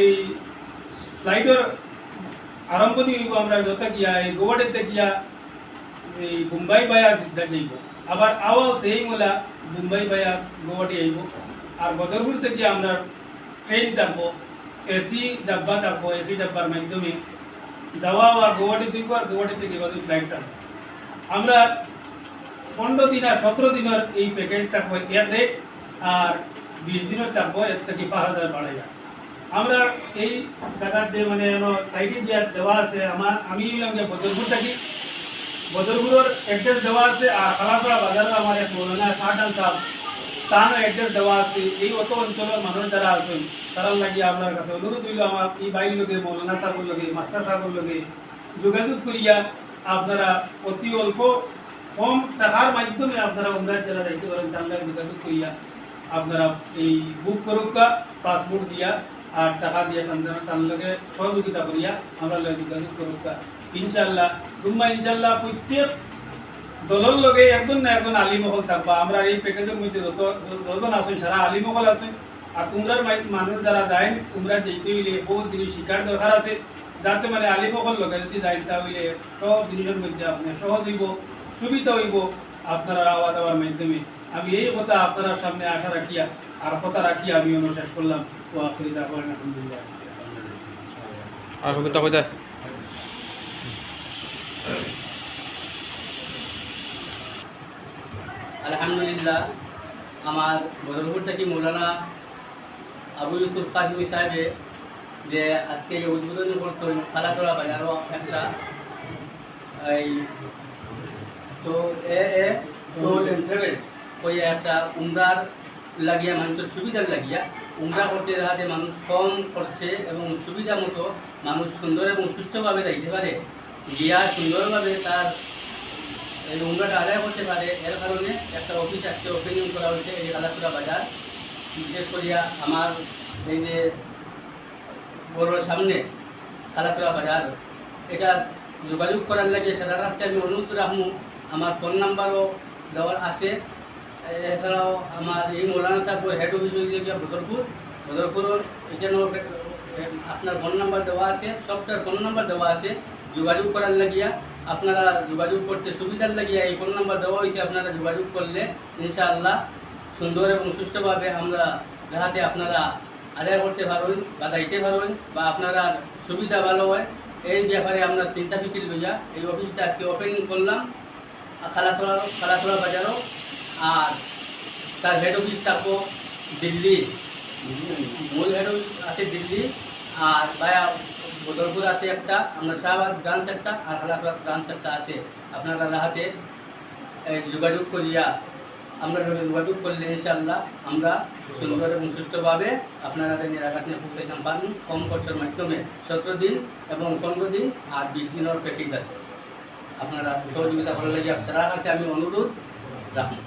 এই ফ্লাইটের আরম্ভণি হইব আমরা যত গিয়া এই গোয়াটেতে গিয়া এই মুম্বাই বায়া সিদ্ধার্থ যাইব আবার আওয়াও সেই মোলা মুম্বাই বায়া গোয়াটি আইব আর বদরপুর থেকে আমরা ট্রেন থাকবো এসি ডাব্বা থাকবো এসি ডাব্বার মাধ্যমে যাওয়া আর গোয়াটি দিব আর গোয়াটি থেকে বাদে ফ্লাইট থাকবো আমরা 15 দিন আর 17 দিনের এই প্যাকেজ থাকবো এক রেট আর 20 দিনের থাকবো এর থেকে 5000 বাড়ে যায় আমরা এই টাকার যে মানে সাইডে দিয়ে দেওয়া আছে আমি হইলাম যে বদরপুর থাকি বদরপুরের অ্যাড্রেস দেওয়া আছে আর খালাপাড়া বাজারে আমার এক মৌলানা শাহজাহান সাহেব তার অ্যাড্রেস দেওয়া আছে এই অত অঞ্চলের মানুষ যারা আছেন তারা লাগিয়ে আপনার কাছে অনুরোধ হইল আমার এই বাইর লোকে মৌলানা সাহেবের লোকে মাস্টার সাহেবের লোকে যোগাযোগ করিয়া আপনারা অতি অল্প কম টাকার মাধ্যমে আপনারা উমরার জেলা যাইতে পারেন তার যোগাযোগ করিয়া আপনারা এই বুক করুকা পাসপোর্ট দিয়া আর টাকা দিয়ে তার লগে সহযোগিতা করিয়া আমরা যোগাযোগ করুকা ইনশাল্লাহ সুম্মা ইনশাল্লাহ প্রত্যেক দলের লগে একজন না একজন আলিমহল থাকবা আমরা এই প্যাকেজের মধ্যে যতজন আছেন সারা আলিমহল আছেন আর তোমরার মানুষ যারা যায় তোমরা যেতে হইলে বহুত জিনিস শিকার দরকার আছে যাতে মানে আলিমহল লগে যদি যাইতে হইলে সব জিনিসের মধ্যে আপনার সহজ হইব সুবিধা হইব আপনারা আওয়া যাওয়ার মাধ্যমে আমি এই কথা আপনার সামনে আশা রাখিয়া আর কথা রাখিয়া আমি শেষ করলাম ও আখরি দাওয়ান আলহামদুলিল্লাহ আর কথা কইতা আলহামদুলিল্লাহ আমার বদরপুর থেকে মৌলানা আবু ইউসুফ কাজী সাহেবে যে আজকে উদ্বোধন করছেন খালাচড়া বাজারও একটা এই তো টোল এন্ড ট্রাভেলস ওই একটা উমরার লাগিয়া মানুষের সুবিধার লাগিয়া উমরা করতে দেখাতে মানুষ কম খরচে এবং সুবিধা মতো মানুষ সুন্দর এবং সুষ্ঠুভাবে যাইতে পারে গিয়া সুন্দরভাবে তার এই উমরাটা আদায় করতে পারে এর কারণে একটা অফিস আজকে ওপেনিং করা হয়েছে এই খালাচড়া বাজার বিশেষ করিয়া আমার এই যে বড়োর সামনে খালাচড়া বাজার এটা যোগাযোগ করার লাগে সেটা রাখতে আমি অনুরোধ রাখবো আমার ফোন নাম্বারও দেওয়ার আছে এছাড়াও আমার এই মৌলানা সাহেবের হেড অফিস হয়ে গিয়ে বদরপুরের এখানেও আপনার ফোন নাম্বার দেওয়া আছে সবটার ফোন নাম্বার দেওয়া আছে যোগাযোগ করার লাগিয়া আপনারা যোগাযোগ করতে সুবিধার লাগিয়া এই ফোন নাম্বার দেওয়া হয়েছে আপনারা যোগাযোগ করলে ইনশাআল্লাহ সুন্দর এবং সুষ্ঠুভাবে আমরা যাহাতে আপনারা আদায় করতে পারবেন বা যাইতে পারবেন বা আপনারা সুবিধা ভালো হয় এই ব্যাপারে আমরা চিন্তা ফিকির লইয়া এই অফিসটা আজকে ওপেনিং করলাম খালাচড়া বাজারও আর তার হেড অফিস থাকবো দিল্লি মূল হেড অফিস আছে দিল্লি আর বায়া বদরপুর আছে একটা আমরা শাহবাগ ব্রাঞ্চ একটা আর খালাচড়া ব্রাঞ্চ একটা আছে আপনারা রাহাতে যোগাযোগ করিয়া আমরা যোগাযোগ করলে ইনশাআল্লাহ আমরা সুন্দর এবং সুষ্ঠুভাবে আপনারা নিরাঘাত নিয়ে পৌঁছাইতাম পারেন কম খরচের মাধ্যমে 17 দিন এবং 15 দিন আর 20 দিনের প্যাকেজ আছে আপনারা সহযোগিতা ভালো লাগে আপনার কাছে আমি অনুরোধ রাখুন।